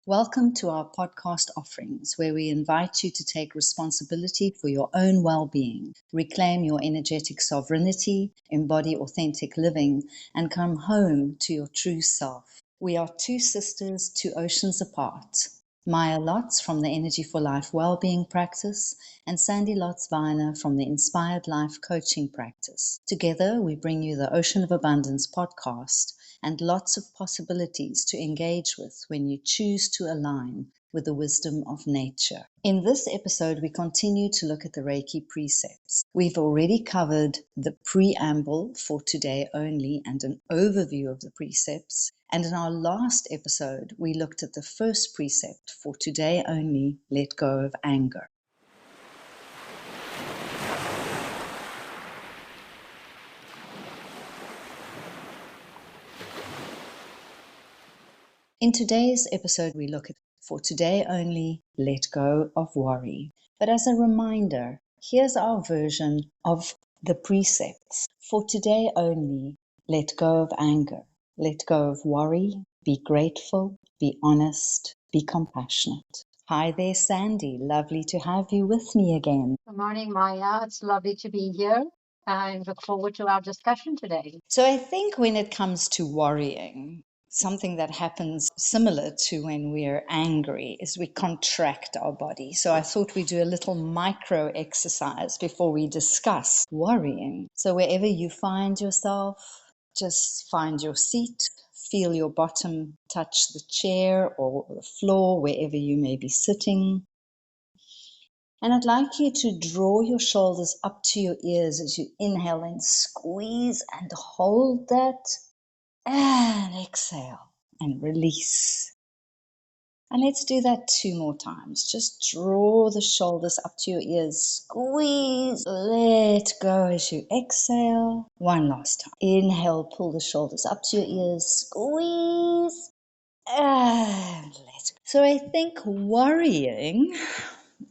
Welcome to our podcast offerings, where we invite you to take responsibility for your own well-being, reclaim your energetic sovereignty, embody authentic living, and come home to your true self. We are two sisters, two oceans apart. Maya Lotz from the Energy for Life Wellbeing Practice and Sandy Lotz Weiner from the Inspired Life Coaching Practice. Together, we bring you the Ocean of Abundance podcast and lots of possibilities to engage with when you choose to align with the wisdom of nature. In this episode, we continue to look at the Reiki precepts. We've already covered the preamble for today only and an overview of the precepts. And in our last episode, we looked at the first precept for today only, let go of anger. In today's episode, we look at for today only, let go of worry. But as a reminder, here's our version of the precepts. For today only, let go of anger, let go of worry, be grateful, be honest, be compassionate. Hi there, Sandy. Lovely to have you with me again. Good morning, Maya. It's lovely to be here. I look forward to our discussion today. So I think when it comes to worrying, something that happens similar to when we're angry is we contract our body. So I thought we'd do a little micro exercise before we discuss worrying. So wherever you find yourself, just find your seat, feel your bottom touch the chair or the floor, wherever you may be sitting. And I'd like you to draw your shoulders up to your ears as you inhale and squeeze and hold that. And exhale and release. And let's do that 2 more times. Just draw the shoulders up to your ears. Squeeze. Let go as you exhale. One last time. Inhale, pull the shoulders up to your ears. Squeeze. And let go. So I think worrying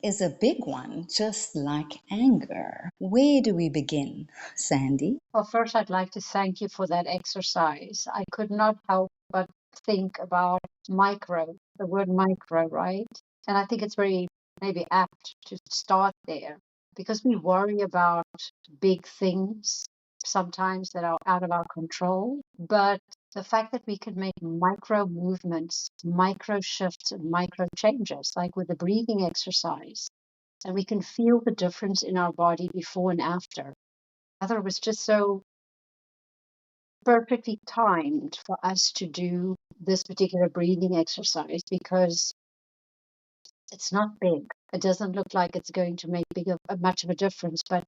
is a big one, just like anger. Where do we begin, Sandy? Well, first, I'd like to thank you for that exercise. I could not help but think about the word micro, right? And I think it's very maybe apt to start there because we worry about big things sometimes that are out of our control. But the fact that we can make micro movements, micro shifts, and micro changes, like with the breathing exercise, and we can feel the difference in our body before and after. I thought it was just so perfectly timed for us to do this particular breathing exercise because it's not big. It doesn't look like it's going to make much of a difference, but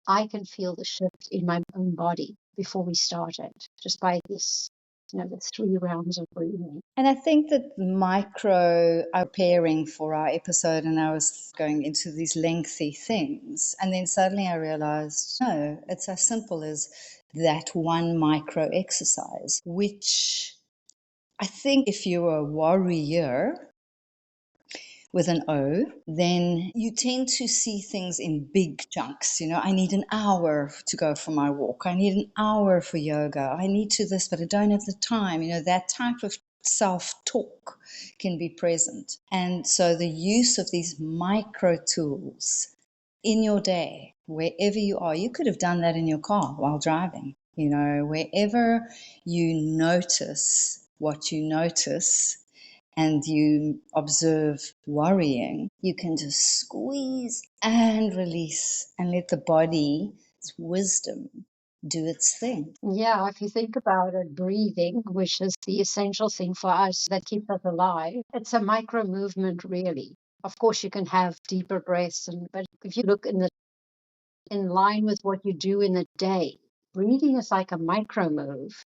I can feel the shift in my own body before we started, just by this, the 3 rounds of breathing. And I think that micro are preparing for our episode, and I was going into these lengthy things. And then suddenly I realized, no, it's as simple as that one micro exercise, which I think if you're a warrior with an O, then you tend to see things in big chunks. I need an hour to go for my walk. I need an hour for yoga. I need to this, but I don't have the time. That type of self-talk can be present. And so the use of these micro tools in your day, wherever you are, you could have done that in your car while driving. Wherever you notice what you notice, and you observe worrying, you can just squeeze and release and let the body's wisdom do its thing. Yeah, if you think about it, breathing, which is the essential thing for us that keeps us alive, it's a micro movement, really. Of course, you can have deeper breaths, but if you look in line with what you do in a day, breathing is like a micro move,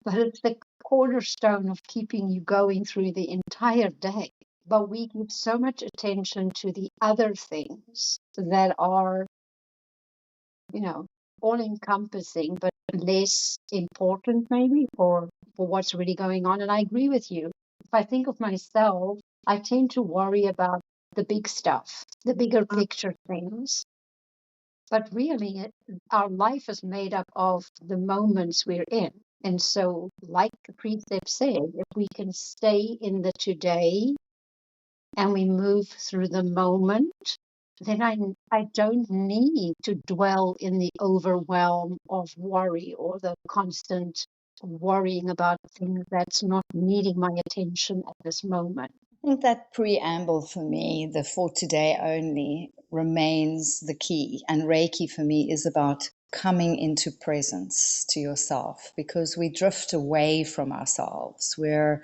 but it's the cornerstone of keeping you going through the entire day. But we give so much attention to the other things that are, all encompassing, but less important maybe for what's really going on. And I agree with you. If I think of myself, I tend to worry about the big stuff, the bigger picture things. But really, our life is made up of the moments we're in. And so, like the precept said, if we can stay in the today and we move through the moment, then I don't need to dwell in the overwhelm of worry or the constant worrying about things that's not needing my attention at this moment. I think that preamble for me, the for today only, remains the key. And Reiki for me is about coming into presence to yourself, because we drift away from ourselves. We're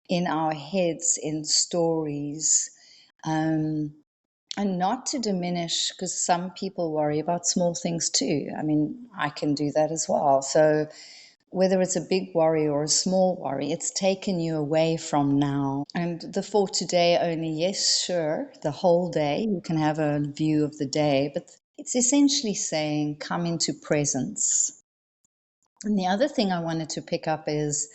in our heads, in stories. And not to diminish, because some people worry about small things too. I mean, I can do that as well. So whether it's a big worry or a small worry, it's taken you away from now. And the for today only, yes, sure, the whole day, you can have a view of the day, but it's essentially saying come into presence. And the other thing I wanted to pick up is,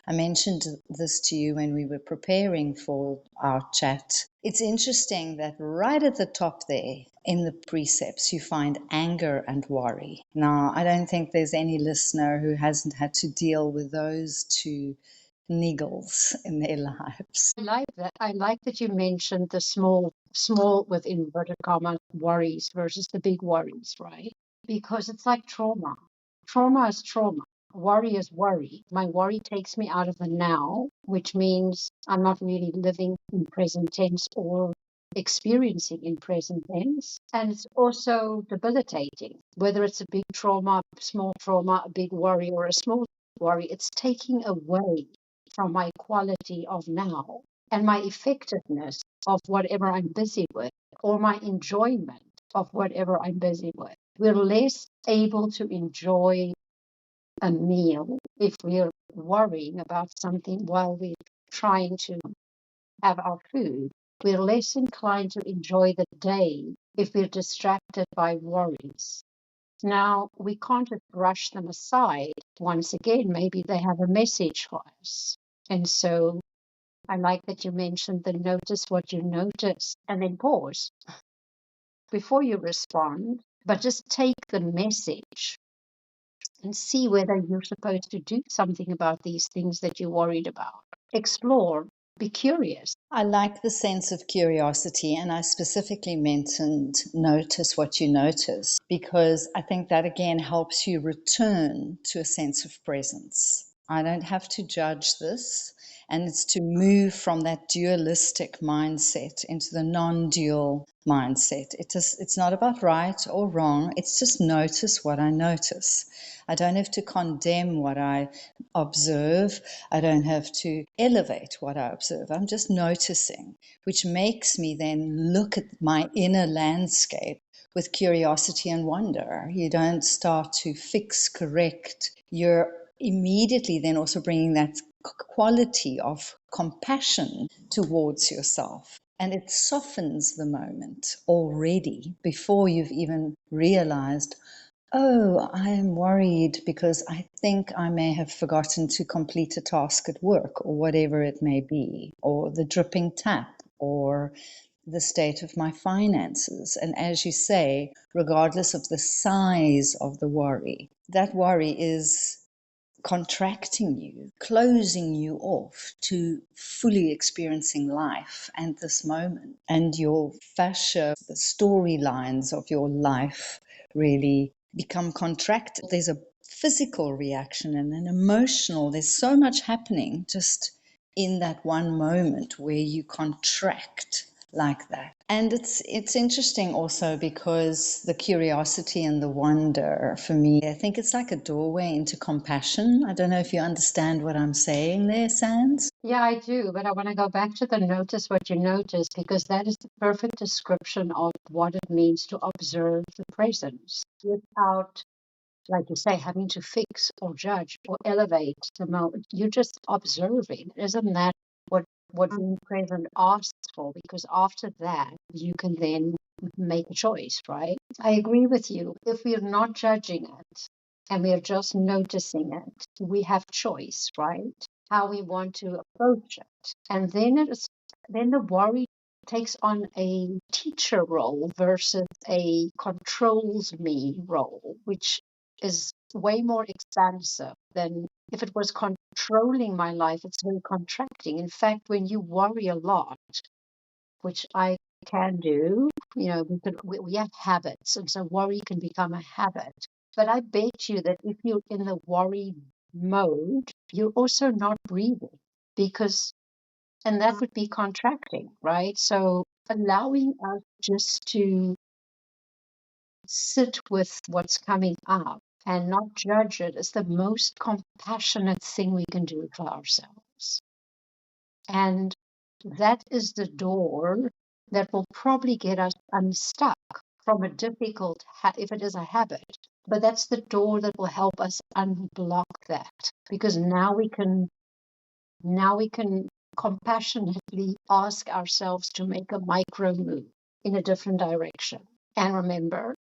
I mentioned this to you when we were preparing for our chat. It's interesting that right at the top there in the precepts, you find anger and worry. Now, I don't think there's any listener who hasn't had to deal with those two niggles in their lives. I like that. I like that you mentioned the small with inverted comma worries versus the big worries, right? Because it's like trauma. Trauma is trauma. Worry is worry. My worry takes me out of the now, which means I'm not really living in present tense or experiencing in present tense. And it's also debilitating, whether it's a big trauma, small trauma, a big worry, or a small worry, it's taking away from my quality of now and my effectiveness of whatever I'm busy with, or my enjoyment of whatever I'm busy with. We're less able to enjoy a meal if we're worrying about something while we're trying to have our food. We're less inclined to enjoy the day if we're distracted by worries. Now, we can't just brush them aside. Once again, maybe they have a message for us. And so I like that you mentioned the notice what you notice and then pause before you respond, but just take the message and see whether you're supposed to do something about these things that you're worried about. Explore, be curious. I like the sense of curiosity, and I specifically mentioned notice what you notice, because I think that again helps you return to a sense of presence. I don't have to judge this, and it's to move from that dualistic mindset into the non-dual mindset. It's not about right or wrong, it's just notice what I notice. I don't have to condemn what I observe. I don't have to elevate what I observe. I'm just noticing, which makes me then look at my inner landscape with curiosity and wonder. You don't start to fix, correct. You're immediately then also bringing that quality of compassion towards yourself. And it softens the moment already before you've even realized, oh, I am worried because I think I may have forgotten to complete a task at work, or whatever it may be, or the dripping tap, or the state of my finances. And as you say, regardless of the size of the worry, that worry is contracting you, closing you off to fully experiencing life and this moment. And your fascia, the storylines of your life really become contracted. There's a physical reaction and an emotional, there's so much happening just in that one moment where you contract like that. And it's interesting also because the curiosity and the wonder for me, I think it's like a doorway into compassion. I don't know if you understand what I'm saying there, Sands. Yeah, I do, but I want to go back to the notice what you notice because that is the perfect description of what it means to observe the presence without, like you say, having to fix or judge or elevate the moment. You're just observing. Isn't that what being present asks for? Because after that, you can then make a choice, right? I agree with you. If we're not judging it and we're just noticing it, we have choice, right? How we want to approach it. And then the worry takes on a teacher role versus a controls me role, which is way more expansive than if it was controlling my life. It's very contracting. In fact, when you worry a lot, which I can do, we have habits, and so worry can become a habit. But I bet you that if you're in the worry mode, you're also not breathing, because, and that would be contracting, right? So allowing us just to sit with what's coming up and not judge it is the most compassionate thing we can do for ourselves. And that is the door that will probably get us unstuck from a difficult, if it is a habit. But that's the door that will help us unblock that, because now we can compassionately ask ourselves to make a micro move in a different direction. And remember,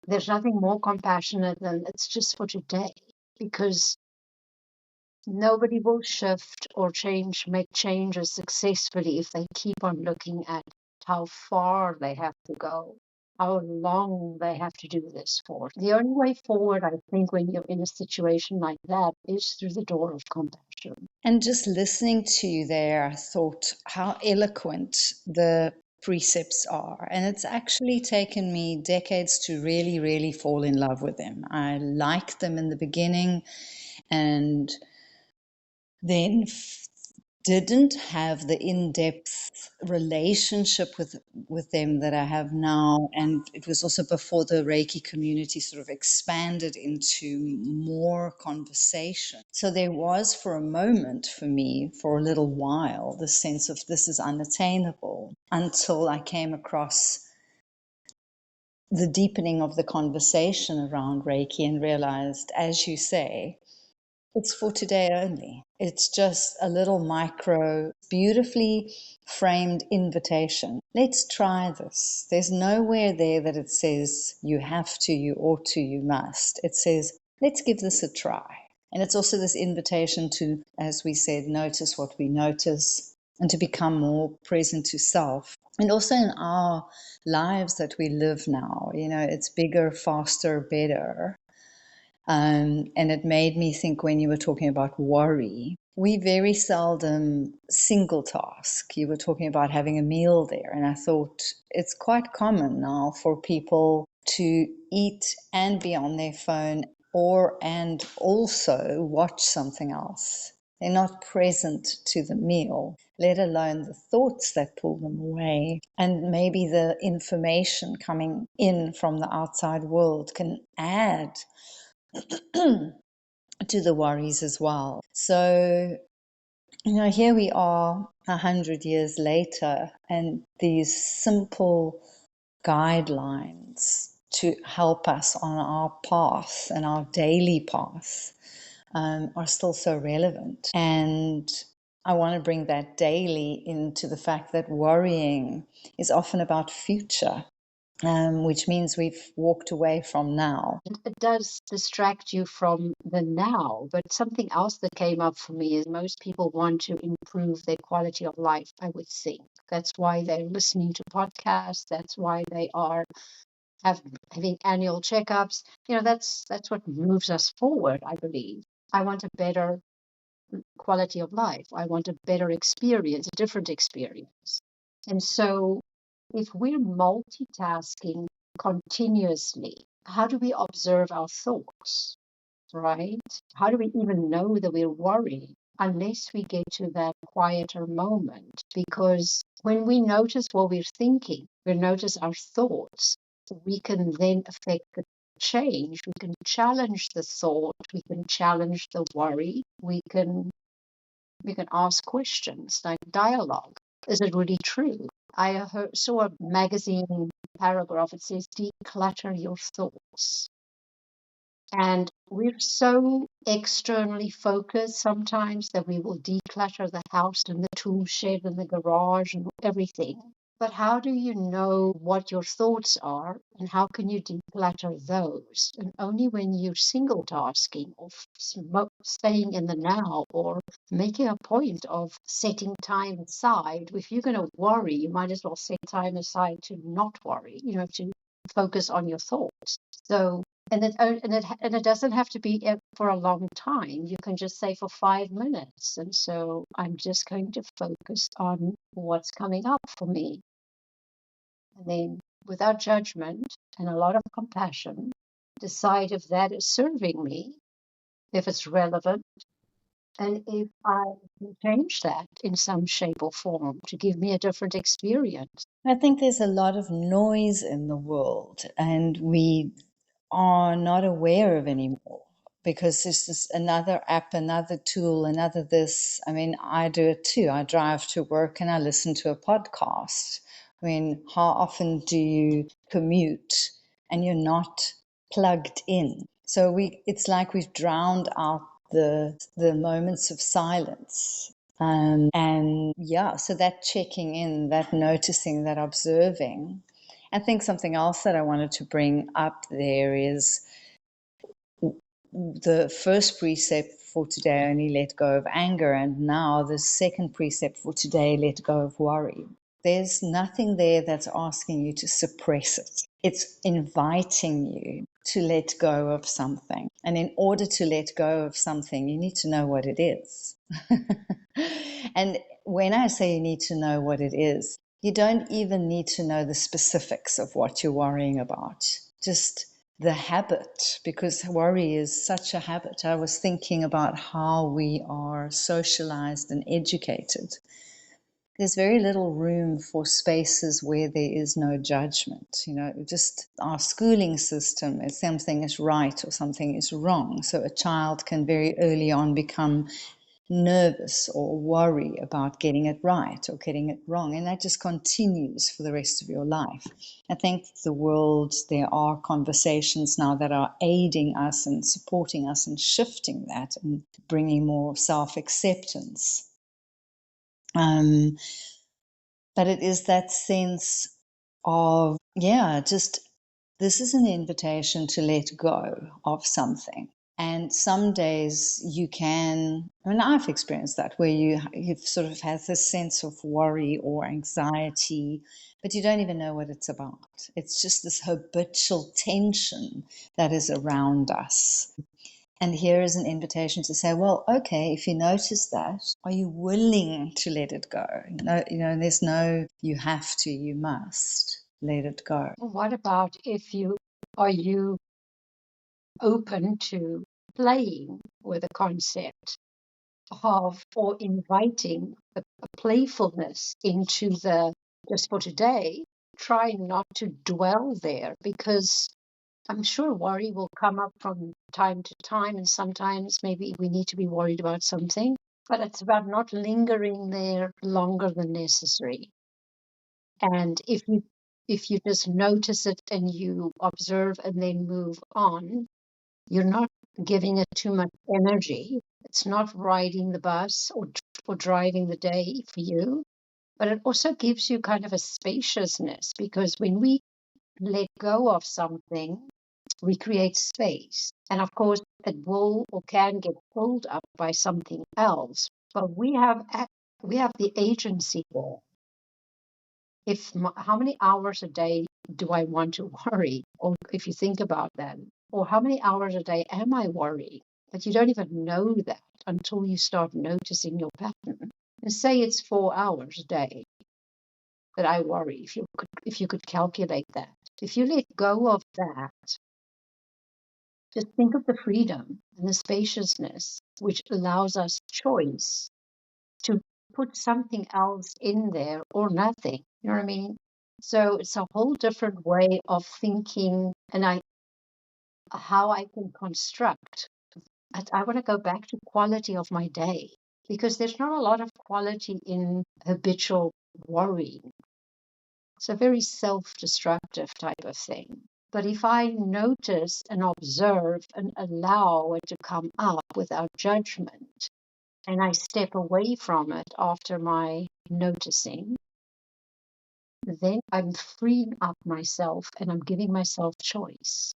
there's nothing more compassionate than it's just for today, because nobody will shift or make changes successfully if they keep on looking at how far they have to go, how long they have to do this for. The only way forward, I think, when you're in a situation like that is through the door of compassion. And just listening to you there, I thought how eloquent the precepts are. And it's actually taken me decades to really, really fall in love with them. I liked them in the beginning and then didn't have the in-depth relationship with them that I have now. And it was also before the Reiki community sort of expanded into more conversation. So there was, for a moment for me, for a little while, the sense of this is unattainable, until I came across the deepening of the conversation around Reiki and realized, as you say, it's for today only. It's just a little micro, beautifully framed invitation. Let's try this. There's nowhere there that it says you have to, you ought to, you must. It says, let's give this a try. And it's also this invitation to, as we said, notice what we notice and to become more present to self. And also in our lives that we live now, it's bigger, faster, better. And it made me think, when you were talking about worry, we very seldom single task. You were talking about having a meal there, and I thought it's quite common now for people to eat and be on their phone, and also watch something else. They're not present to the meal, let alone the thoughts that pull them away. And maybe the information coming in from the outside world can add to the worries as well. So, here we are 100 years later, and these simple guidelines to help us on our path and our daily path are still so relevant. And I want to bring that daily into the fact that worrying is often about future, which means we've walked away from now. It does distract you from the now, but something else that came up for me is most people want to improve their quality of life, I would think. That's why they're listening to podcasts. That's why they are having annual checkups. That's what moves us forward, I believe. I want a better quality of life. I want a better experience, a different experience. And so if we're multitasking continuously, how do we observe our thoughts, right? How do we even know that we're worried unless we get to that quieter moment? Because when we notice what we're thinking, we notice our thoughts, we can then affect the change. We can challenge the thought, we can challenge the worry, we can ask questions like dialogue. Is it really true? I saw a magazine paragraph. It says, declutter your thoughts. And we're so externally focused sometimes that we will declutter the house and the tool shed and the garage and everything. But how do you know what your thoughts are, and how can you declutter those? And only when you're single tasking or staying in the now, or making a point of setting time aside. If you're going to worry, you might as well set time aside to not worry, to focus on your thoughts. So And it doesn't have to be for a long time. You can just say for 5 minutes. And so I'm just going to focus on what's coming up for me. And then, without judgment and a lot of compassion, decide if that is serving me, if it's relevant, and if I can change that in some shape or form to give me a different experience. I think there's a lot of noise in the world, and we are not aware of anymore because there's this another app, another tool, another this. I mean, I do it too. I drive to work and I listen to a podcast. I mean, how often do you commute and you're not plugged in? So it's like we've drowned out the moments of silence. And yeah, so that checking in, that noticing, that observing. I think something else that I wanted to bring up there is the first precept for today, only let go of anger, and now the second precept for today, let go of worry. There's nothing there that's asking you to suppress it. It's inviting you to let go of something. And in order to let go of something, you need to know what it is. And when I say you need to know what it is, you don't even need to know the specifics of what you're worrying about. Just the habit, because worry is such a habit. I was thinking about how we are socialized and educated. There's very little room for spaces where there is no judgment. Just our schooling system is something is right or something is wrong. So a child can very early on become nervous or worry about getting it right or getting it wrong. And that just continues for the rest of your life. I think there are conversations now that are aiding us and supporting us and shifting that and bringing more self-acceptance. But it is that sense of, just this is an invitation to let go of something. And some days you can, I mean, I've experienced that where you've sort of had this sense of worry or anxiety, but you don't even know what it's about. It's just this habitual tension that is around us. And here is an invitation to say, well, okay, if you notice that, are you willing to let it go? No, there's no, you have to, you must let it go. What about are you open to playing with the concept of or inviting a playfulness into just for today, trying not to dwell there, because I'm sure worry will come up from time to time, and sometimes maybe we need to be worried about something, but it's about not lingering there longer than necessary. And if you just notice it and you observe and then move on, you're not giving it too much energy. It's not riding the bus or driving the day for you, but it also gives you kind of a spaciousness, because when we let go of something, we create space. And of course, it will or can get pulled up by something else, but we have the agency there. How many hours a day do I want to worry? Or if you think about that, or how many hours a day am I worrying? But you don't even know that until you start noticing your pattern. And say it's 4 hours a day that I worry. If you could calculate that, if you let go of that, just think of the freedom and the spaciousness which allows us choice to put something else in there or nothing. You know what I mean? So it's a whole different way of thinking, and how I can construct. I want to go back to quality of my day, because there's not a lot of quality in habitual worrying. It's a very self-destructive type of thing. But if I notice and observe and allow it to come up without judgment, and I step away from it after my noticing, then I'm freeing up myself and I'm giving myself choice.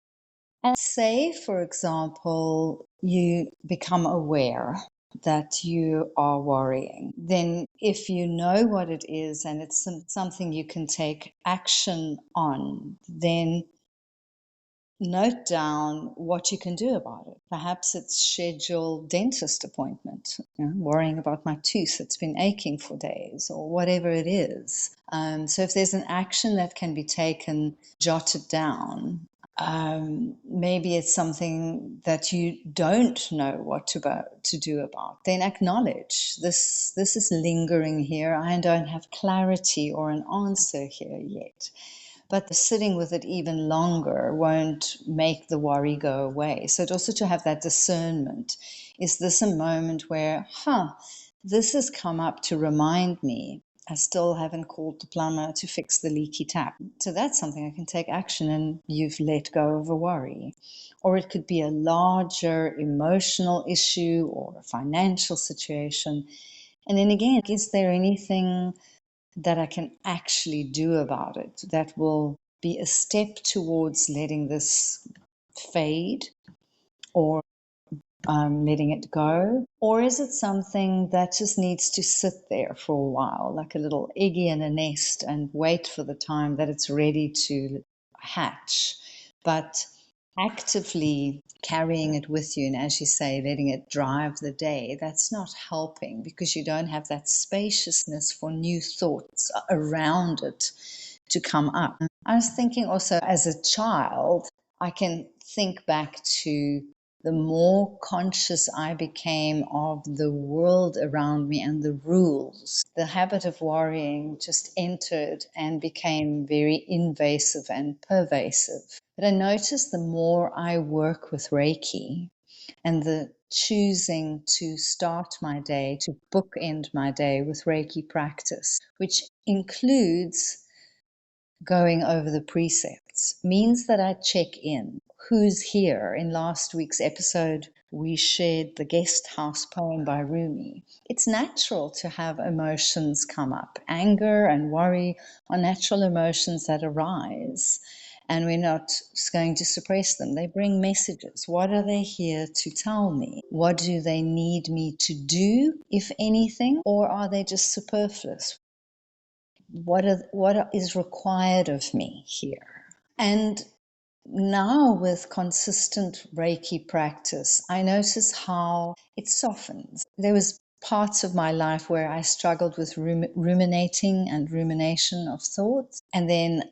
And say, for example, you become aware that you are worrying. Then, if you know what it is and it's something you can take action on, then note down what you can do about it. Perhaps it's schedule dentist appointment, worrying about my tooth that's been aching for days, or whatever it is. So if there's an action that can be taken, jot it down. Maybe it's something that you don't know what to do about. Then acknowledge this. This is lingering here. I don't have clarity or an answer here yet. But sitting with it even longer won't make the worry go away. So also to have that discernment. Is this a moment where, this has come up to remind me I still haven't called the plumber to fix the leaky tap. So that's something I can take action, and you've let go of a worry. Or it could be a larger emotional issue or a financial situation. And then again, is there anything that I can actually do about it that will be a step towards letting this fade, or letting it go? Or is it something that just needs to sit there for a while, like a little eggy in a nest, and wait for the time that it's ready to hatch? But actively carrying it with you, and as you say, letting it drive the day, that's not helping, because you don't have that spaciousness for new thoughts around it to come up. I was thinking also, as a child, I can think back to the more conscious I became of the world around me and the rules, the habit of worrying just entered and became very invasive and pervasive. But I noticed the more I work with Reiki, and the choosing to start my day, to bookend my day with Reiki practice, which includes going over the precepts, means that I check in. Who's here? In last week's episode, we shared the Guest House poem by Rumi. It's natural to have emotions come up. Anger and worry are natural emotions that arise, and we're not going to suppress them. They bring messages. What are they here to tell me? What do they need me to do, if anything? Or are they just superfluous? What is required of me here? And now, with consistent Reiki practice, I notice how it softens. There was parts of my life where I struggled with ruminating and rumination of thoughts. And then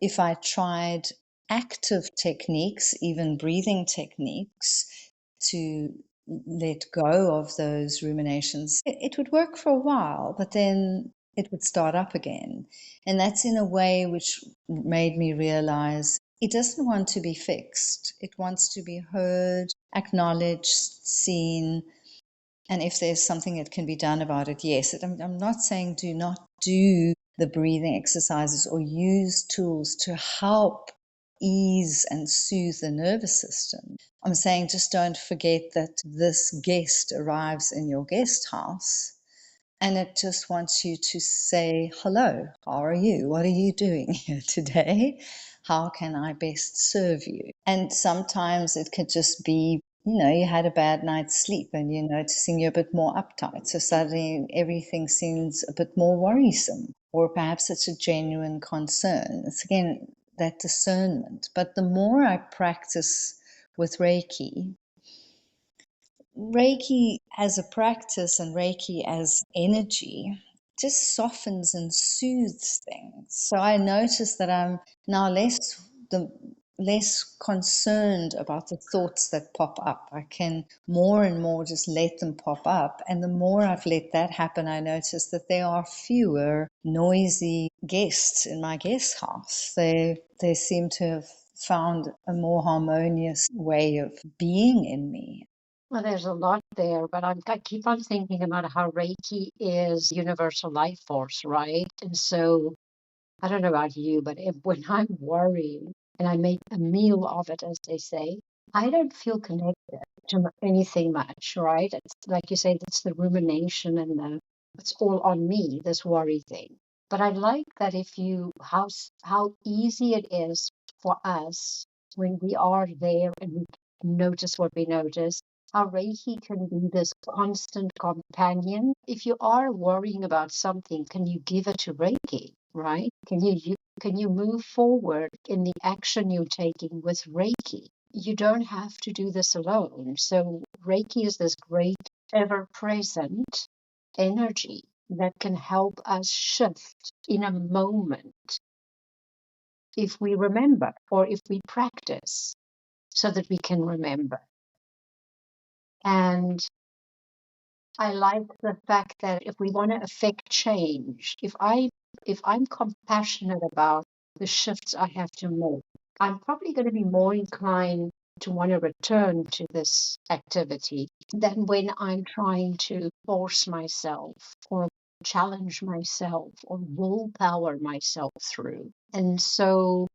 if I tried active techniques, even breathing techniques, to let go of those ruminations, it would work for a while, but then it would start up again. And that's in a way which made me realize it doesn't want to be fixed. It wants to be heard, acknowledged, seen. And if there's something that can be done about it, yes. I'm not saying do not do the breathing exercises or use tools to help ease and soothe the nervous system. I'm saying just don't forget that this guest arrives in your guest house, and it just wants you to say, hello, how are you? What are you doing here today? How can I best serve you? And sometimes it could just be, you had a bad night's sleep and you're noticing you're a bit more uptight. So suddenly everything seems a bit more worrisome. Or perhaps it's a genuine concern. It's again that discernment. But the more I practice with Reiki as a practice and Reiki as energy just softens and soothes things. So I notice that I'm now less concerned about the thoughts that pop up. I can more and more just let them pop up. And the more I've let that happen, I notice that there are fewer noisy guests in my guest house. They seem to have found a more harmonious way of being in me. Well, there's a lot there, but I keep on thinking about how Reiki is universal life force, right? And so I don't know about you, but when I'm worrying and I make a meal of it, as they say, I don't feel connected to anything much, right? It's like you say, that's the rumination and it's all on me, this worry thing. But I like that if you how easy it is for us when we are there and we notice what we notice, how Reiki can be this constant companion. If you are worrying about something, can you give it to Reiki, right? Can you move forward in the action you're taking with Reiki? You don't have to do this alone. So Reiki is this great ever-present energy that can help us shift in a moment if we remember or if we practice so that we can remember. And I like the fact that if we want to affect change, if I'm compassionate about the shifts I have to make, I'm probably going to be more inclined to want to return to this activity than when I'm trying to force myself or challenge myself or willpower myself through. And so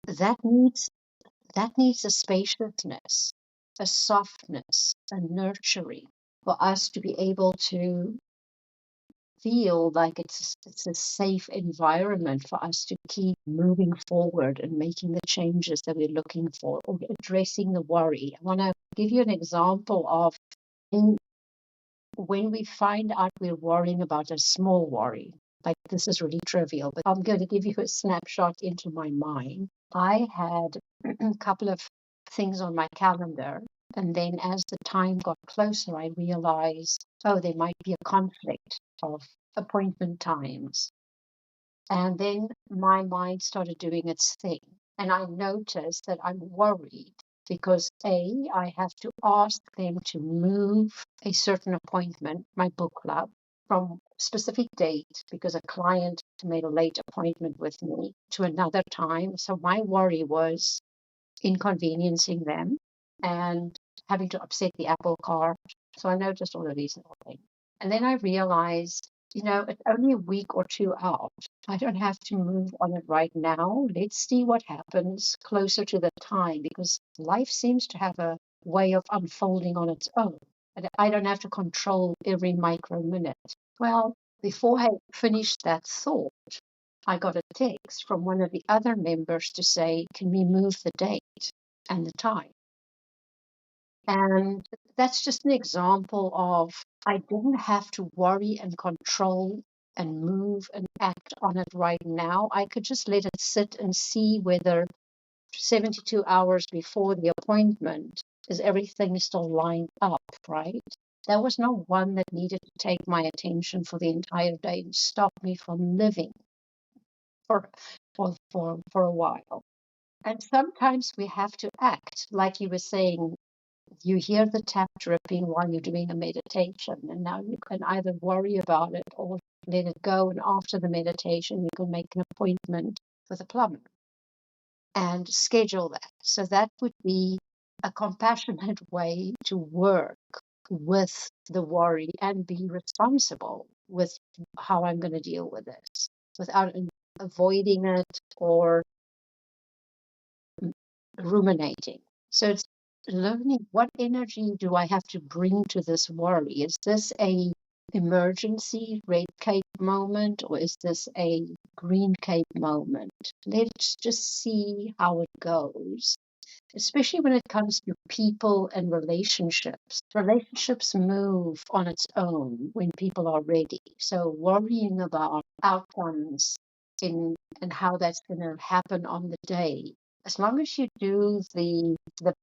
that needs a spaciousness, a softness, a nurturing for us to be able to feel like it's a safe environment for us to keep moving forward and making the changes that we're looking for or addressing the worry. I want to give you an example of when we find out we're worrying about a small worry. Like this is really trivial, but I'm going to give you a snapshot into my mind. I had a couple of things on my calendar, and then as the time got closer, I realized, oh, there might be a conflict of appointment times. And then my mind started doing its thing. And I noticed that I'm worried because A, I have to ask them to move a certain appointment, my book club, from a specific date because a client made a late appointment with me to another time. So my worry was inconveniencing them and having to upset the Apple cart. So I noticed all of these little things. And then I realized, it's only a week or two out. I don't have to move on it right now. Let's see what happens closer to the time because life seems to have a way of unfolding on its own. And I don't have to control every micro minute. Well, before I finished that thought, I got a text from one of the other members to say, can we move the date and the time? And that's just an example of I didn't have to worry and control and move and act on it right now. I could just let it sit and see whether 72 hours before the appointment is everything still lined up, right? There was no one that needed to take my attention for the entire day and stop me from living for for a while. And sometimes we have to act, like you were saying, you hear the tap dripping while you're doing a meditation, and now you can either worry about it or let it go. And after the meditation, you can make an appointment with a plumber and schedule that. So that would be a compassionate way to work with the worry and be responsible with how I'm going to deal with this without avoiding it or ruminating. So it's learning what energy do I have to bring to this worry? Is this a emergency red cape moment or is this a green cape moment? Let's just see how it goes. Especially when it comes to people and relationships. Relationships move on its own when people are ready. So worrying about outcomes and how that's going to happen on the day, as long as you do the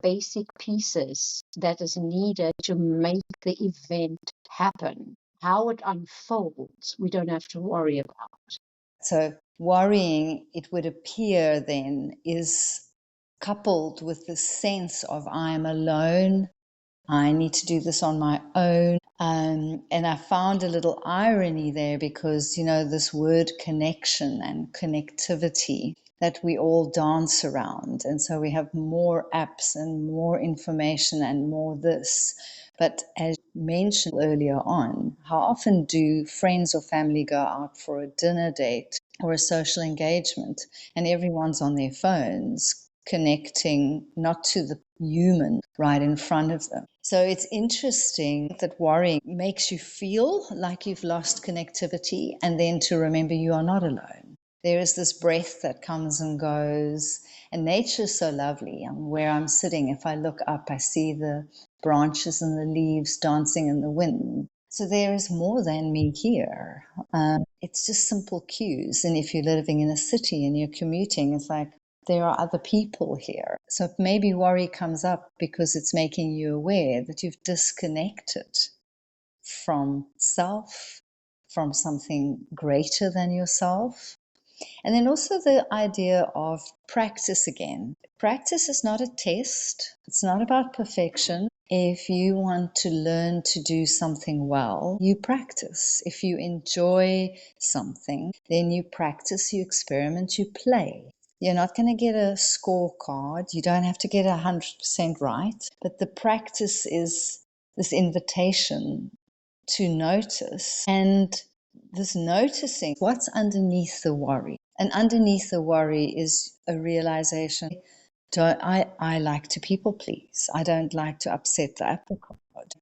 basic pieces that is needed to make the event happen, how it unfolds, we don't have to worry about. So worrying, it would appear then, is coupled with the sense of I am alone, I need to do this on my own. And I found a little irony there because, this word connection and connectivity that we all dance around. And so we have more apps and more information and more this. But as mentioned earlier on, how often do friends or family go out for a dinner date or a social engagement and everyone's on their phones connecting not to the human right in front of them? So it's interesting that worrying makes you feel like you've lost connectivity and then to remember you are not alone. There is this breath that comes and goes, and nature's so lovely. Where I'm sitting, if I look up, I see the branches and the leaves dancing in the wind. So there is more than me here. It's just simple cues. And if you're living in a city and you're commuting, it's like there are other people here. So maybe worry comes up because it's making you aware that you've disconnected from self, from something greater than yourself. And then also the idea of practice again. Practice is not a test, it's not about perfection. If you want to learn to do something well, you practice. If you enjoy something, then you practice, you experiment, you play. You're not going to get a scorecard. You don't have to get 100% right. But the practice is this invitation to notice, and this noticing what's underneath the worry. And underneath the worry is a realization, I like to people please. I don't like to upset the apple cart.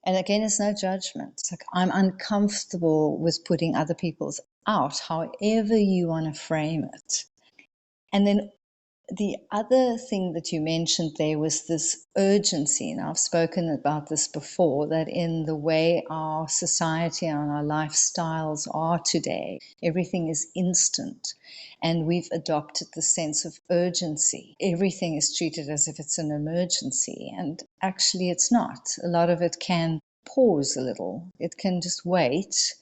And again, it's no judgment. It's like I'm uncomfortable with putting other people's out, however you want to frame it. And then the other thing that you mentioned there was this urgency, and I've spoken about this before, that in the way our society and our lifestyles are today, everything is instant, and we've adopted the sense of urgency. Everything is treated as if it's an emergency, and actually it's not. A lot of it can pause a little, it can just wait.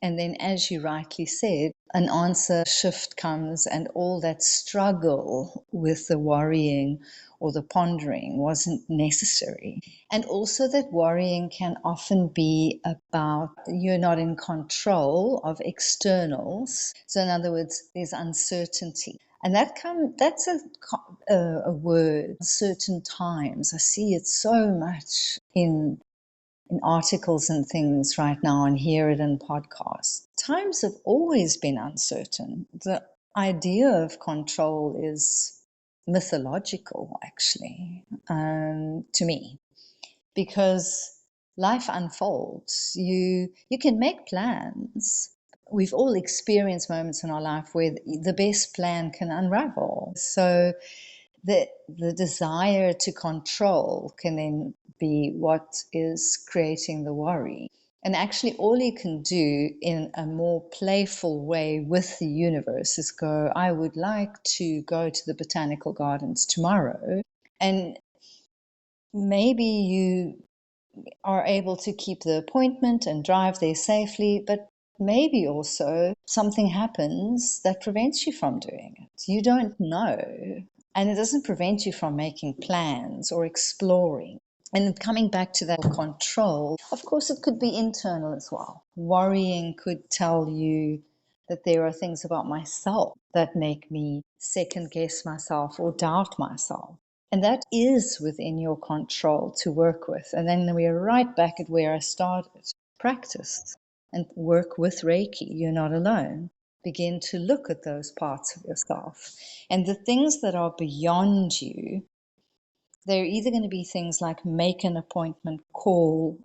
And then, as you rightly said, an answer shift comes, and all that struggle with the worrying or the pondering wasn't necessary. And also, that worrying can often be about you're not in control of externals. So, in other words, there's uncertainty. And that's a word, certain times. I see it so much in articles and things right now and hear it in podcasts. Times have always been uncertain. The idea of control is mythological, actually, to me, because life unfolds. You can make plans. We've all experienced moments in our life where the best plan can unravel. So the desire to control can then be what is creating the worry. And actually, all you can do in a more playful way with the universe is go, I would like to go to the botanical gardens tomorrow. And maybe you are able to keep the appointment and drive there safely, but maybe also something happens that prevents you from doing it. You don't know. And it doesn't prevent you from making plans or exploring. And coming back to that control, of course, it could be internal as well. Worrying could tell you that there are things about myself that make me second guess myself or doubt myself. And that is within your control to work with. And then we're right back at where I started. Practice and work with Reiki. You're not alone. Begin to look at those parts of yourself. And the things that are beyond you, they're either going to be things like make an appointment, call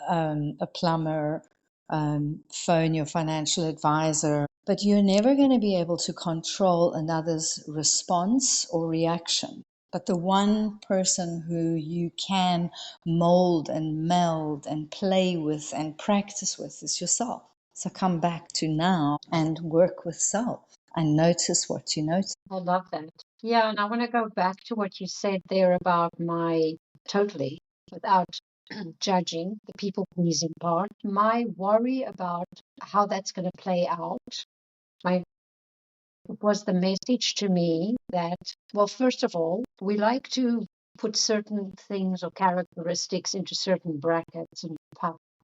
a plumber, phone your financial advisor, but you're never going to be able to control another's response or reaction. But the one person who you can mold and meld and play with and practice with is yourself. So come back to now and work with self and notice what you notice. I love that. Yeah, and I want to go back to what you said there about my totally, without judging the people pleasing part, my worry about how that's going to play out. My was the message to me that, well, first of all, we like to put certain things or characteristics into certain brackets and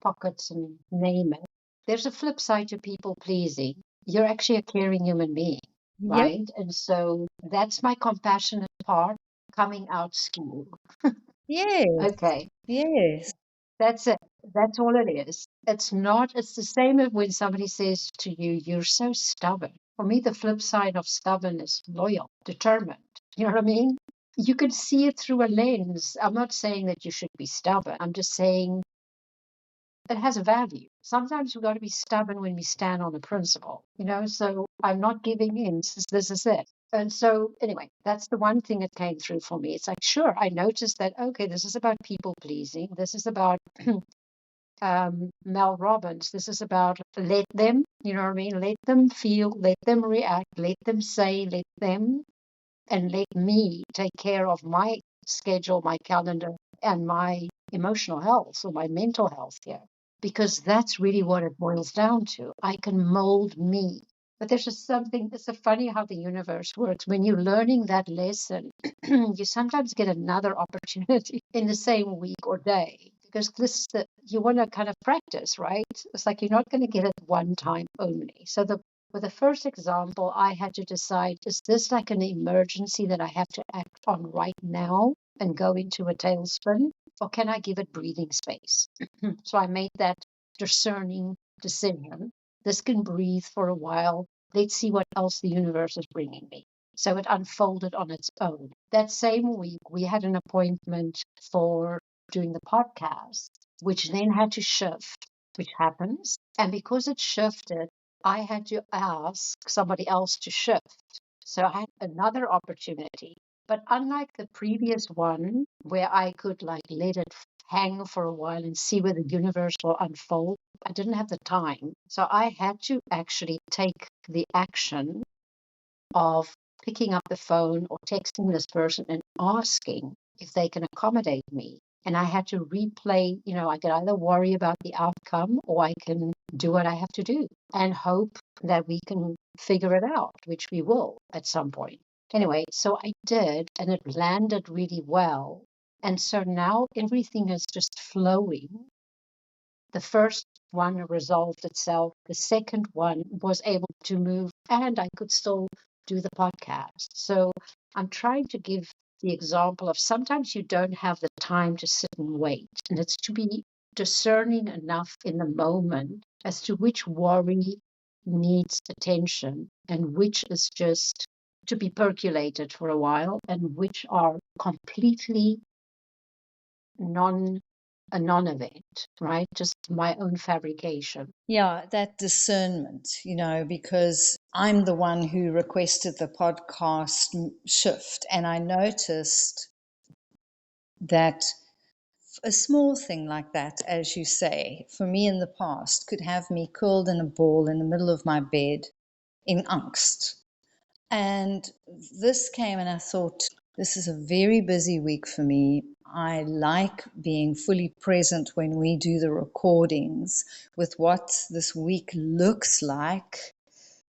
pockets and name it. There's a flip side to people pleasing. You're actually a caring human being, Yep. right? And so that's my compassionate part coming out school. Yes. Okay. Yes. That's it. That's all it is. It's not, it's the same as when somebody says to you, you're so stubborn. For me, the flip side of stubborn is loyal, determined. You know what I mean? You can see it through a lens. I'm not saying that you should be stubborn. I'm just saying it has a value. Sometimes we've got to be stubborn when we stand on a principle, you know? So I'm not giving in. This is it. And so, anyway, that's the one thing that came through for me. It's like, sure, I noticed that, okay, this is about people pleasing. This is about Mel Robbins. This is about let them, you know what I mean? Let them feel, let them react, let them say, let them, and let me take care of my schedule, my calendar, and my emotional health or my mental health here. Because that's really what it boils down to. I can mold me. But there's just something, it's so funny how the universe works. When you're learning that lesson, you sometimes get another opportunity in the same week or day because this is the, you want to kind of practice, right? It's like you're not going to get it one time only. So the with the first example, I had to decide, is this like an emergency that I have to act on right now and go into a tailspin, or can I give it breathing space? So I made that discerning decision. This can breathe for a while. Let's see what else the universe is bringing me. So it unfolded on its own. That same week, we had an appointment for doing the podcast, which then had to shift, which happens. And because it shifted, I had to ask somebody else to shift. So I had another opportunity. But unlike the previous one, where I could like let it hang for a while and see where the universe will unfold, I didn't have the time. So I had to actually take the action of picking up the phone or texting this person and asking if they can accommodate me. And I had to replay, you know, I could either worry about the outcome or I can do what I have to do and hope that we can figure it out, which we will at some point. Anyway, so I did, and it landed really well. And so now everything is just flowing. The first one resolved itself. The second one was able to move, and I could still do the podcast. So I'm trying to give the example of sometimes you don't have the time to sit and wait, and it's to be discerning enough in the moment as to which worry needs attention and which is just to be percolated for a while and which are completely non a non-event, right? Just my own fabrication. Yeah, that discernment, because I'm the one who requested the podcast shift, and I noticed that a small thing like that, as you say, for me in the past, could have me curled in a ball in the middle of my bed in angst. And this came, and I thought, this is a very busy week for me. I like being fully present when we do the recordings with what this week looks like.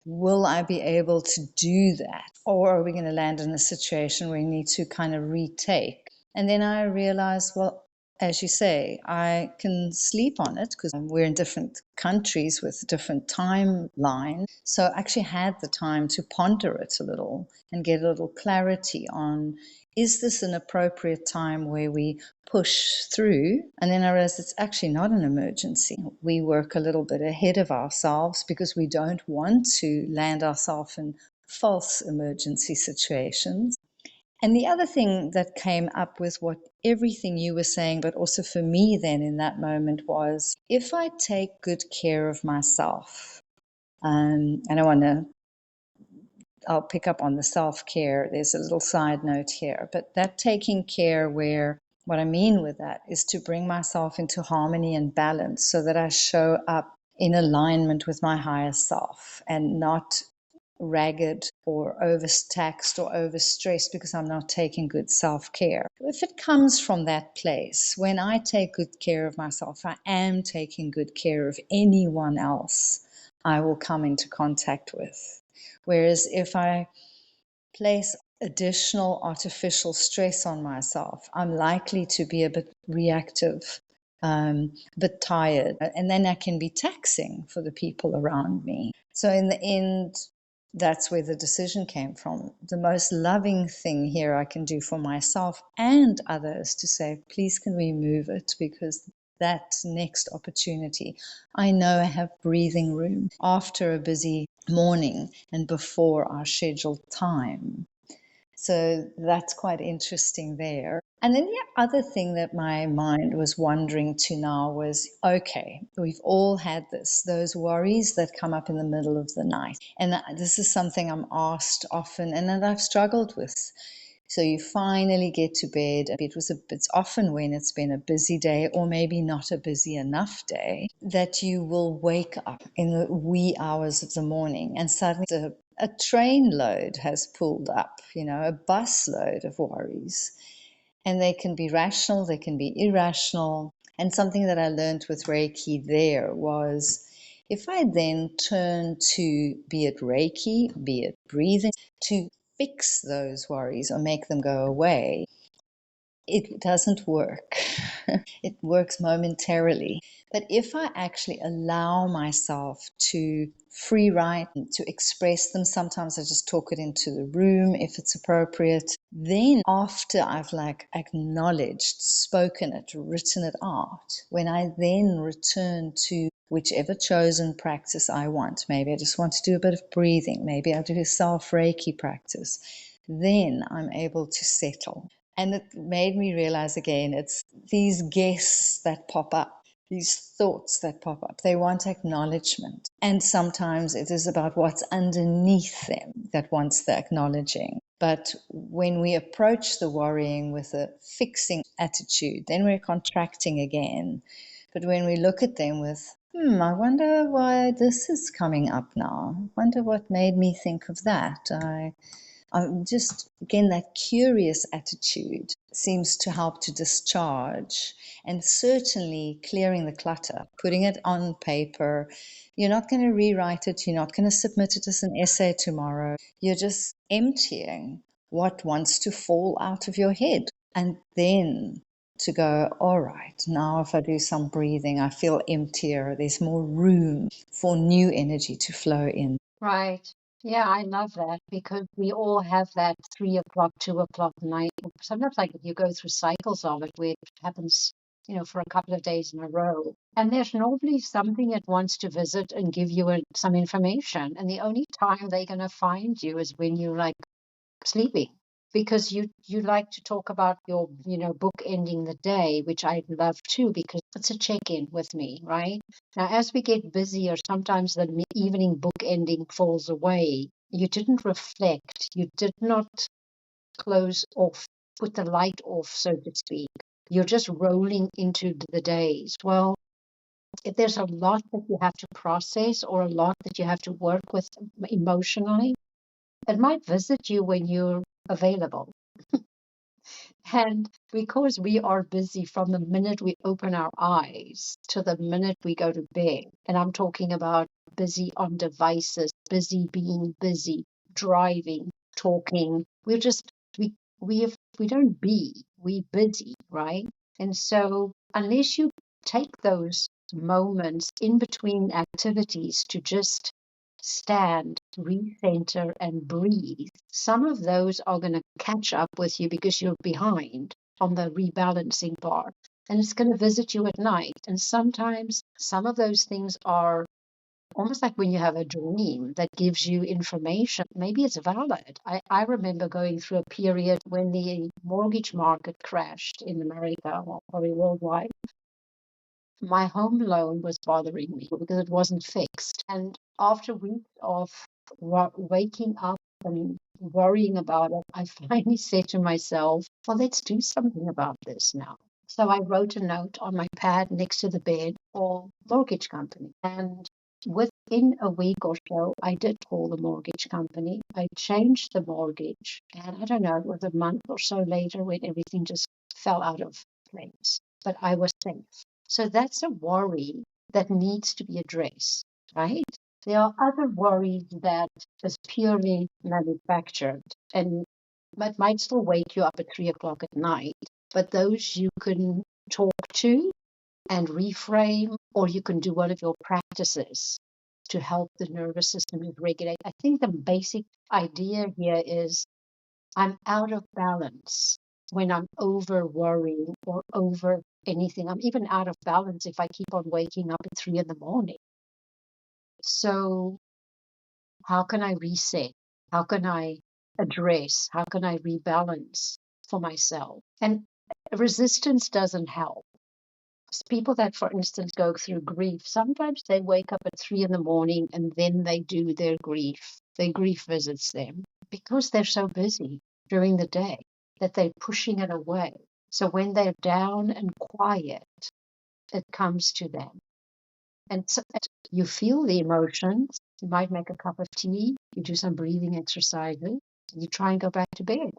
Will I be able to do that? Or are we going to land in a situation where we need to kind of retake? And then I realized, well, as you say, I can sleep on it because we're in different countries with different timelines. So I actually had the time to ponder it a little and get a little clarity on, is this an appropriate time where we push through? And then I realized it's actually not an emergency. We work a little bit ahead of ourselves because we don't want to land ourselves in false emergency situations. And the other thing that came up with what everything you were saying, but also for me then in that moment, was if I take good care of myself, and I want to, I'll pick up on the self-care. There's a little side note here, but that taking care, where what I mean with that is to bring myself into harmony and balance so that I show up in alignment with my higher self and not ragged or overtaxed or overstressed because I'm not taking good self-care. If it comes from that place, when I take good care of myself, I am taking good care of anyone else I will come into contact with. Whereas if I place additional artificial stress on myself, I'm likely to be a bit reactive, a bit tired, and then that can be taxing for the people around me. So in the end, that's where the decision came from. The most loving thing here I can do for myself and others to say, please can we move it, because that next opportunity, I know I have breathing room after a busy morning and before our scheduled time. So that's quite interesting there. And then the other thing that my mind was wandering to now was, okay, we've all had those worries that come up in the middle of the night. And this is something I'm asked often and that I've struggled with. So you finally get to bed. It's often when it's been a busy day or maybe not a busy enough day that you will wake up in the wee hours of the morning and suddenly a train load has pulled up, a bus load of worries. And they can be rational, they can be irrational. And something that I learned with Reiki there was if I then turn to, be it Reiki, be it breathing, to fix those worries or make them go away, it doesn't work. It works momentarily. But if I actually allow myself to free write, to express them, sometimes I just talk it into the room if it's appropriate. Then after I've acknowledged, spoken it, written it out, when I then return to whichever chosen practice I want, maybe I just want to do a bit of breathing, maybe I do a self Reiki practice, then I'm able to settle. And it made me realize again, it's these guests that pop up, these thoughts that pop up. They want acknowledgement. And sometimes it is about what's underneath them that wants the acknowledging. But when we approach the worrying with a fixing attitude, then we're contracting again. But when we look at them with, I wonder why this is coming up now. I wonder what made me think of that. Just again, that curious attitude seems to help to discharge, and certainly clearing the clutter, putting it on paper. You're not going to rewrite it, you're not going to submit it as an essay tomorrow. You're just emptying what wants to fall out of your head. And then to go, all right, now if I do some breathing, I feel emptier. There's more room for new energy to flow in. Right. Yeah, I love that because we all have that 3 o'clock, 2 o'clock night. Sometimes like you go through cycles of it where it happens, for a couple of days in a row. And there's normally something it wants to visit and give you some information. And the only time they're going to find you is when you're like sleeping. Because you like to talk about your, book ending the day, which I love too, because it's a check-in with me, right? Now, as we get busier, sometimes the evening book ending falls away. You didn't reflect. You did not close off, put the light off, so to speak. You're just rolling into the days. Well, if there's a lot that you have to process or a lot that you have to work with emotionally, it might visit you when you're available. And because we are busy from the minute we open our eyes to the minute we go to bed, and I'm talking about busy on devices, busy being busy, driving, talking, we're just we don't be, we busy, right? And so unless you take those moments in between activities to just stand, recenter, and breathe, some of those are going to catch up with you because you're behind on the rebalancing bar. And it's going to visit you at night. And sometimes some of those things are almost like when you have a dream that gives you information. Maybe it's valid. I remember going through a period when the mortgage market crashed in America, or probably worldwide. My home loan was bothering me because it wasn't fixed. And after weeks of waking up and worrying about it, I finally said to myself, well, let's do something about this now. So I wrote a note on my pad next to the bed for mortgage company. And within a week or so, I did call the mortgage company. I changed the mortgage. And I don't know, it was a month or so later when everything just fell out of place. But I was safe. So that's a worry that needs to be addressed, right? There are other worries that is purely manufactured and it might still wake you up at 3 o'clock at night, but those you can talk to and reframe, or you can do one of your practices to help the nervous system regulate. I think the basic idea here is I'm out of balance when I'm over worrying or over anything. I'm even out of balance if I keep on waking up at 3 in the morning. So, how can I reset? How can I address? How can I rebalance for myself? And resistance doesn't help. People that, for instance, go through grief, sometimes they wake up at 3 in the morning and then they do their grief. Their grief visits them because they're so busy during the day that they're pushing it away. So when they're down and quiet, it comes to them. And so you feel the emotions. You might make a cup of tea, you do some breathing exercises, you try and go back to bed.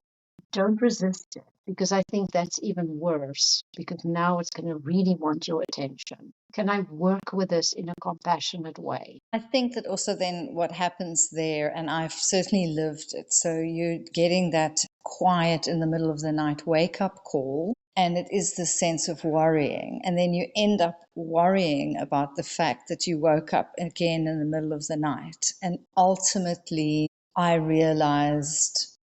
Don't resist it, because I think that's even worse, because now it's going to really want your attention. Can I work with this in a compassionate way? I think that also then what happens there, and I've certainly lived it, so you're getting that quiet in the middle of the night wake up call, and it is the sense of worrying. And then you end up worrying about the fact that you woke up again in the middle of the night. And ultimately, I realized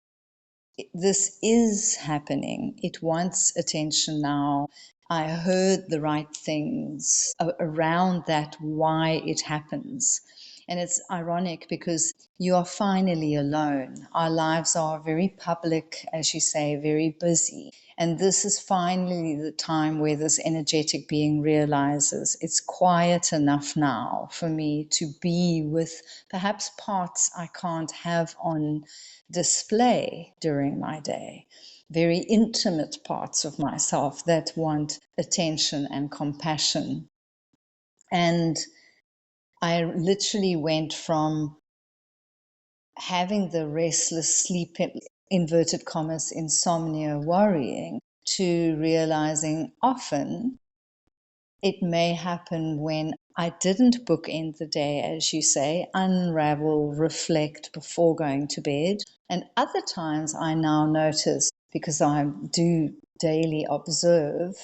this is happening. It wants attention now. I heard the right things around that, why it happens. And it's ironic because you are finally alone. Our lives are very public, as you say, very busy. And this is finally the time where this energetic being realizes it's quiet enough now for me to be with perhaps parts I can't have on display during my day, very intimate parts of myself that want attention and compassion. And I literally went from having the restless sleep, inverted commas, insomnia, worrying, to realizing often it may happen when I didn't bookend the day, as you say, unravel, reflect before going to bed. And other times I now notice, because I do daily observe,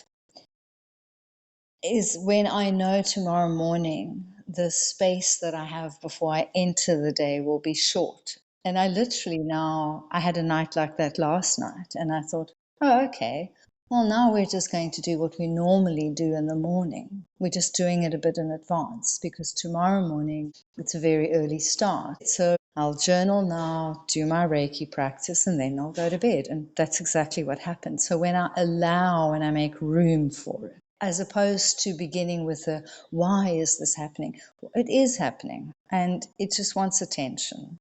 is when I know tomorrow morning the space that I have before I enter the day will be short. And I literally now, I had a night like that last night, and I thought, oh, okay, well, now we're just going to do what we normally do in the morning. We're just doing it a bit in advance because tomorrow morning it's a very early start. So I'll journal now, do my Reiki practice, and then I'll go to bed. And that's exactly what happened. So when I allow and I make room for it, as opposed to beginning with a why is this happening? It is happening, and it just wants attention,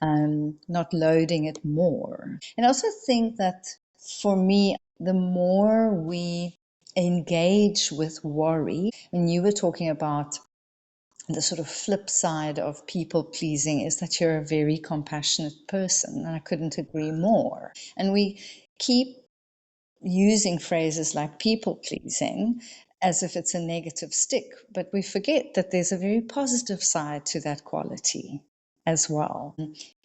not loading it more. And I also think that for me, the more we engage with worry, when you were talking about the sort of flip side of people pleasing is that you're a very compassionate person, and I couldn't agree more. And we keep using phrases like people pleasing as if it's a negative stick, but we forget that there's a very positive side to that quality as well.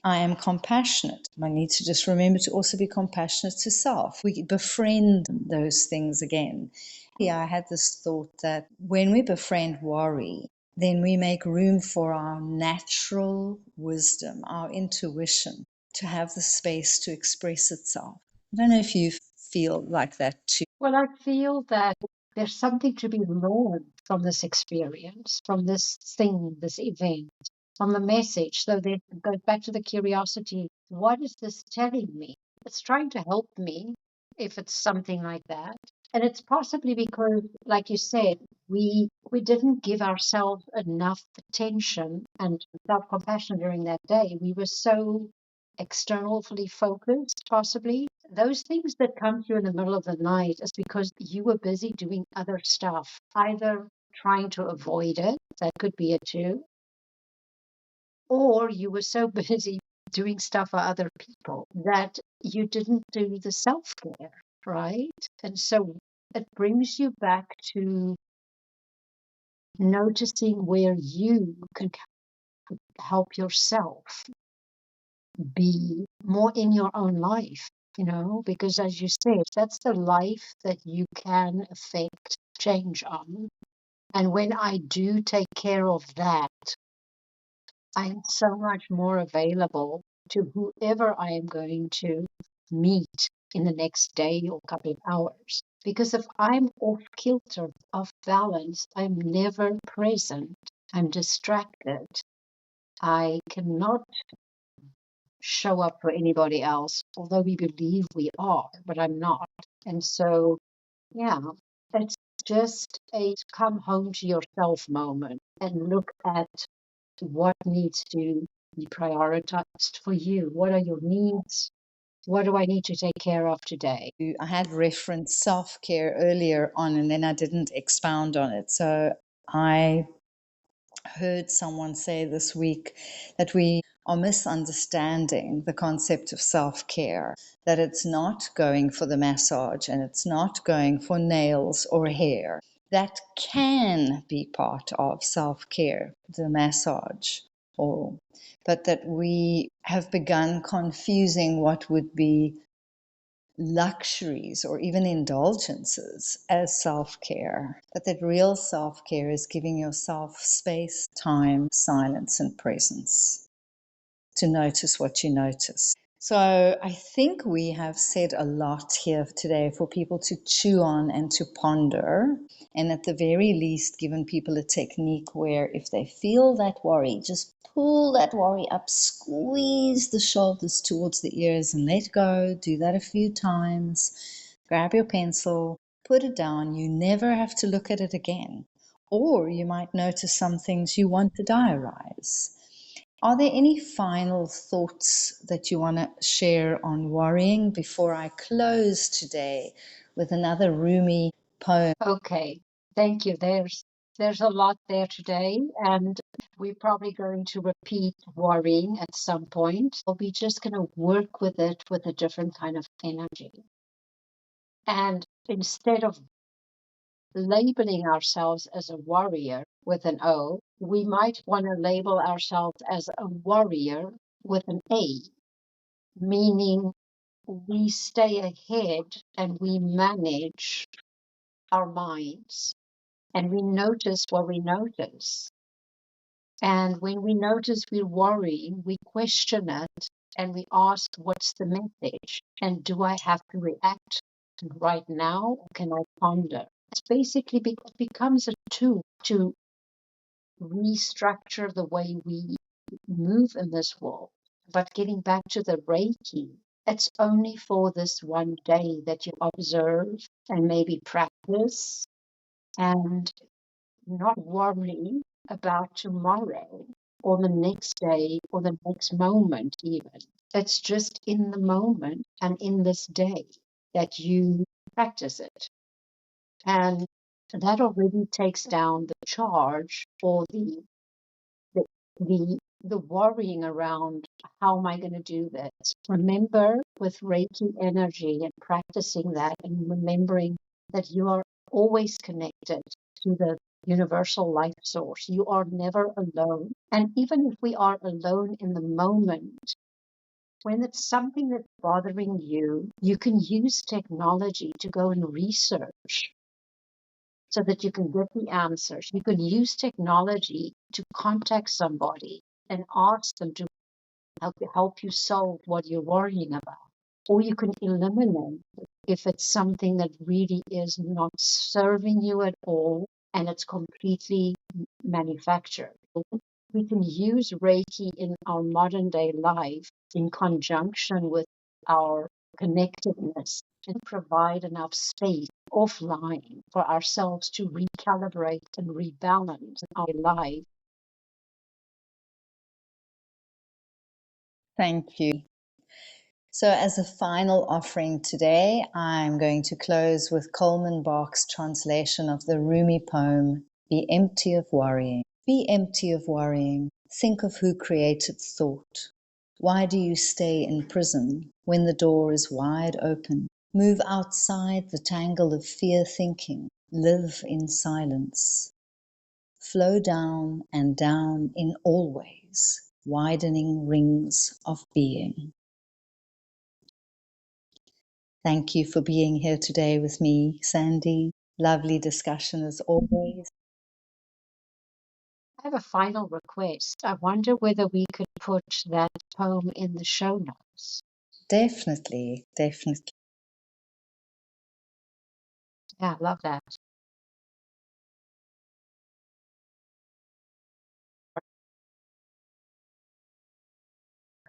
I am compassionate. I need to just remember to also be compassionate to self. We befriend those things again. Yeah, I had this thought that when we befriend worry, then we make room for our natural wisdom, our intuition, to have the space to express itself. I don't know if you feel like that too. Well, I feel that there's something to be learned from this experience, from this thing, this event, from the message. So that it goes back to the curiosity. What is this telling me? It's trying to help me if it's something like that. And it's possibly because, like you said, we didn't give ourselves enough attention and self-compassion during that day. We were so externally focused, possibly. Those things that come to you in the middle of the night is because you were busy doing other stuff, either trying to avoid it, that could be it too, or you were so busy doing stuff for other people that you didn't do the self care, right? And so it brings you back to noticing where you can help yourself be more in your own life, because as you said, that's the life that you can affect change on. And when I do take care of that, I'm so much more available to whoever I am going to meet in the next day or couple of hours. Because if I'm off kilter, off balance, I'm never present. I'm distracted. I cannot show up for anybody else, although we believe we are, but I'm not. And so, yeah, it's just a come home to yourself moment and look at what needs to be prioritized for you. What are your needs? What do I need to take care of today? I had referenced self care earlier on and then I didn't expound on it. So I heard someone say this week that we are misunderstanding the concept of self care, that it's not going for the massage and it's not going for nails or hair. That can be part of self care, the massage, or, but that we have begun confusing what would be luxuries or even indulgences as self care, but that real self care is giving yourself space, time, silence, and presence to notice what you notice. So I think we have said a lot here today for people to chew on and to ponder, and at the very least, given people a technique where if they feel that worry, just pull that worry up, squeeze the shoulders towards the ears and let go. Do that a few times. Grab your pencil, put it down. You never have to look at it again. Or you might notice some things you want to diarize. Are there any final thoughts that you want to share on worrying before I close today with another Rumi poem? Okay, thank you. There's a lot there today, and we're probably going to repeat worrying at some point. We're just going to work with it with a different kind of energy. And instead of labeling ourselves as a warrior with an O, we might want to label ourselves as a warrior with an A, meaning we stay ahead and we manage our minds and we notice what we notice. And when we notice we're worrying, we question it and we ask, what's the message? And do I have to react right now? Or can I ponder? It's basically becomes a tool to restructure the way we move in this world. But getting back to the Reiki, it's only for this one day that you observe and maybe practice and not worry about tomorrow or the next day or the next moment, even. It's just in the moment and in this day that you practice it. And that already takes down the charge or the the worrying around how am I going to do this. Remember, with Reiki energy and practicing that and remembering that you are always connected to the universal life source. You are never alone. And even if we are alone in the moment, when it's something that's bothering you, you can use technology to go and research so that you can get the answers. You can use technology to contact somebody and ask them to help you solve what you're worrying about. Or you can eliminate it if it's something that really is not serving you at all and it's completely manufactured. We can use Reiki in our modern day life in conjunction with our connectedness and provide enough space offline for ourselves to recalibrate and rebalance our life. Thank you. So, as a final offering today, I'm going to close with Coleman Barks' translation of the Rumi poem, Be Empty of Worrying. Be empty of worrying. Think of who created thought. Why do you stay in prison when the door is wide open? Move outside the tangle of fear thinking. Live in silence. Flow down and down in always widening rings of being. Thank you for being here today with me, Sandy. Lovely discussion as always. I have a final request. I wonder whether we could put that poem in the show notes. Definitely, definitely. Yeah, I love that.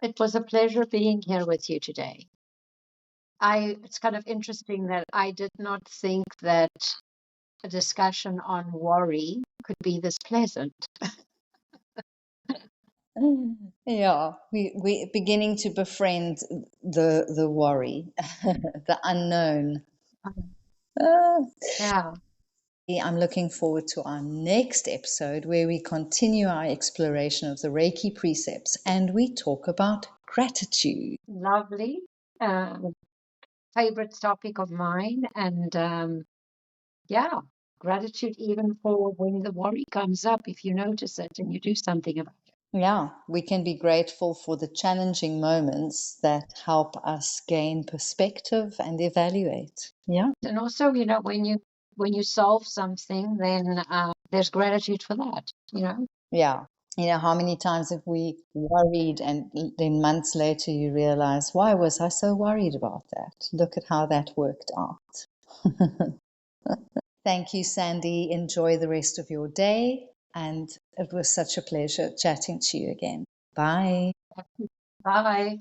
It was a pleasure being here with you today. It's kind of interesting that I did not think that a discussion on worry could be this pleasant. Yeah, we're beginning to befriend the worry, the unknown. Ah, Yeah, I'm looking forward to our next episode where we continue our exploration of the Reiki precepts and we talk about gratitude. lovely. Um, Favorite topic of mine. And yeah, gratitude even for when the worry comes up, if you notice it and you do something about it. Yeah, we can be grateful for the challenging moments that help us gain perspective and evaluate. Yeah. And also, when you solve something, then there's gratitude for that. Yeah. How many times have we worried and then months later you realize, why was I so worried about that? Look at how that worked out. Thank you, Sandy. Enjoy the rest of your day. And it was such a pleasure chatting to you again. Bye. Bye.